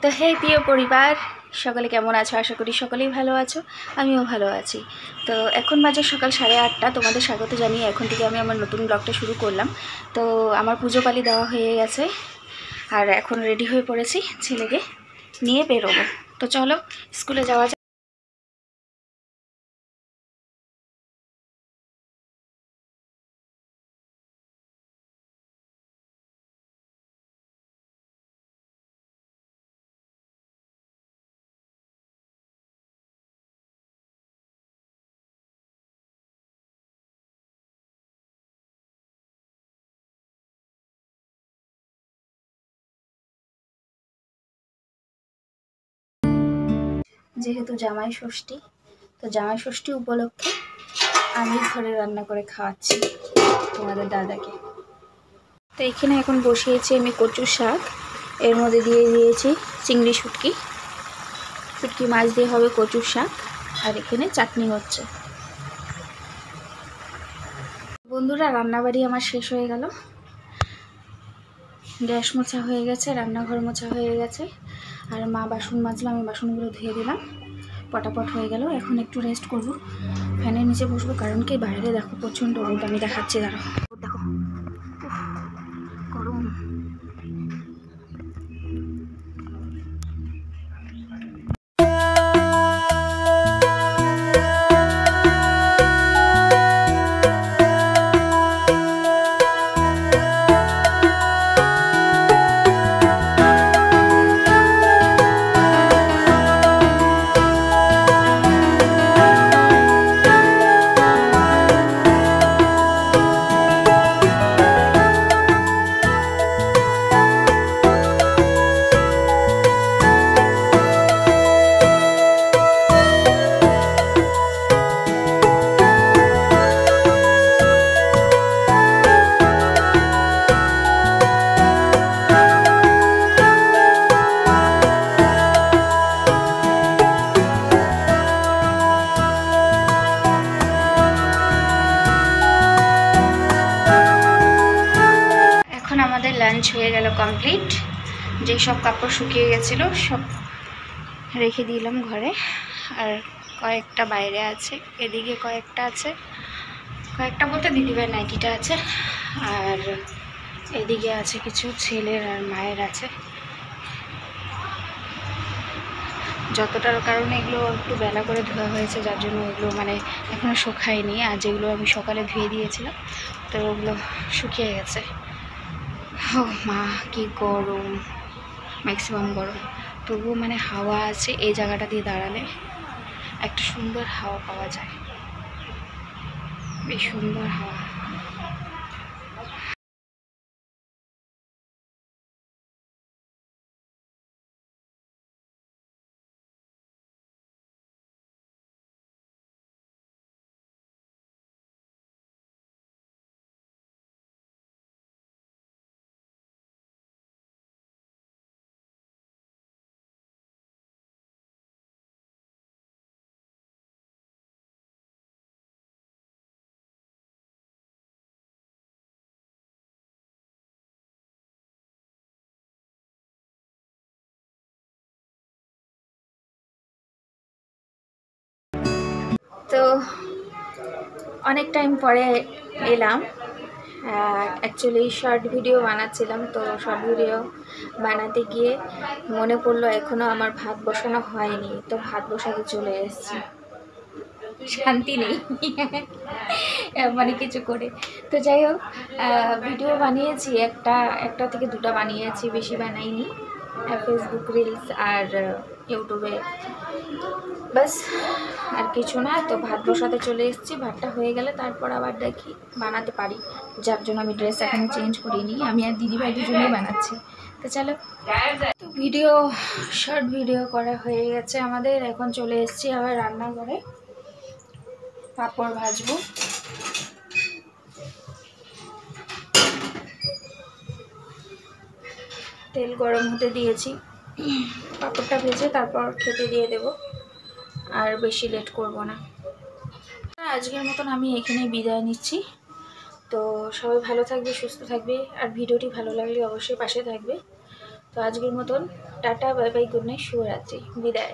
তো হে প্রিয় পরিবার, সকলে কেমন আছো? আশা করি সকলেই ভালো আছো, আমিও ভালো আছি। তো এখন বাজে সকাল 8:30। তোমাদের স্বাগত জানিয়ে এখন থেকে আমি আমার নতুন ব্লগটা শুরু করলাম। তো আমার পুজো পালি দেওয়া হয়ে গেছে আর এখন রেডি হয়ে পড়েছি, ছেলেকে নিয়ে বেরোবো। তো চলো স্কুলে যাওয়া যাক। যেহেতু জামাই ষষ্ঠী, তো জামাই ষষ্ঠী উপলক্ষে আমি ঘরে রান্না করে খাওয়াচ্ছি তোমাদের দাদাকে। তো এখানে এখন বসিয়েছি আমি কচুর শাক, এর মধ্যে দিয়ে দিয়েছি চিংড়ি শুটকি মাছ দিয়ে হবে কচুর শাক, আর এখানে চাটনি হচ্ছে। বন্ধুরা, রান্নাবাড়ি আমার শেষ হয়ে গেল, গ্যাস মোছা হয়ে গেছে, রান্নাঘর মোছা হয়ে গেছে, আর মা বাসন মাজলো, আমি বাসনগুলো ধুয়ে দিলাম, পটাপট হয়ে গেল। এখন একটু রেস্ট করব, ফ্যানের নিচে বসবো, কারণ কি বাইরে দেখো প্রচণ্ড রোদ। আমি দেখাচ্ছি, দাঁড়াও, দেখো গরম। আমাদের লাঞ্চ হয়ে গেল কমপ্লিট। যে সব কাপড় শুকিয়ে গেছিলো সব রেখে দিলাম ঘরে, আর কয়েকটা বাইরে আছে, এদিকে কয়েকটা আছে, কয়েকটা বলতে দিদিভাই নাইটিটা আছে, আর এদিকে আছে কিছু ছেলের আর মায়ের আছে। যতটার কারণে এগুলো একটু বেলা করে ধোয়া হয়েছে, যার জন্য এগুলো মানে এখনও শুকায়নি, আর যেগুলো আমি সকালে ধুয়ে দিয়েছিলাম তো ওগুলো শুকিয়ে গেছে। ও মা, কি গরম, ম্যাক্সিমাম গরম। তবুও মানে হাওয়া আছে, এই জায়গাটা দিয়ে দাঁড়ালে একটা সুন্দর হাওয়া পাওয়া যায়, বেশ সুন্দর হাওয়া। তো অনেক টাইম পরে এলাম, অ্যাকচুয়ালি শর্ট ভিডিও বানাচ্ছিলাম। তো শর্ট ভিডিও বানাতে গিয়ে মনে পড়লো এখনও আমার ভাত বসানো হয়নি, তো ভাত বসাতে চলে এসেছি। শান্তি নেই মানে কিছু করে। তো যাই হোক, ভিডিও বানিয়েছি, একটা থেকে দুটা বানিয়েছি, বেশি বানাইনি। ফেসবুক রিলস আর ইউটিউবে, বাস, আর কিছু না। তো ভাত বসাতে চলে এসেছি, ভাতটা হয়ে গেলে তারপর আবার দেখি বানাতে পারি, যার জন্য আমি ড্রেস এখনো চেঞ্জ করিনি। আমি আর দিদিভাই দুজনেই বানাচ্ছি। তো চলো, তো শর্ট ভিডিও করা হয়ে গেছে আমাদের। এখন চলে এসেছি আবার রান্নাঘরে, পাঁপড় ভাজবো। তেল গরম হতে দিয়েছি, পাঁপড়টা ভেজে তারপর খেতে দিয়ে দেব, আর বেশি লেট করব না। আজকের মতন আমি এখানেই বিদায় নিচ্ছি। তো সবাই ভালো থাকবে, সুস্থ থাকবে, আর ভিডিওটি ভালো লাগলে অবশ্যই পাশে থাকবে। তো আজকের মতন tata, bye bye, good night, শুভরাত্রি, বিদায়।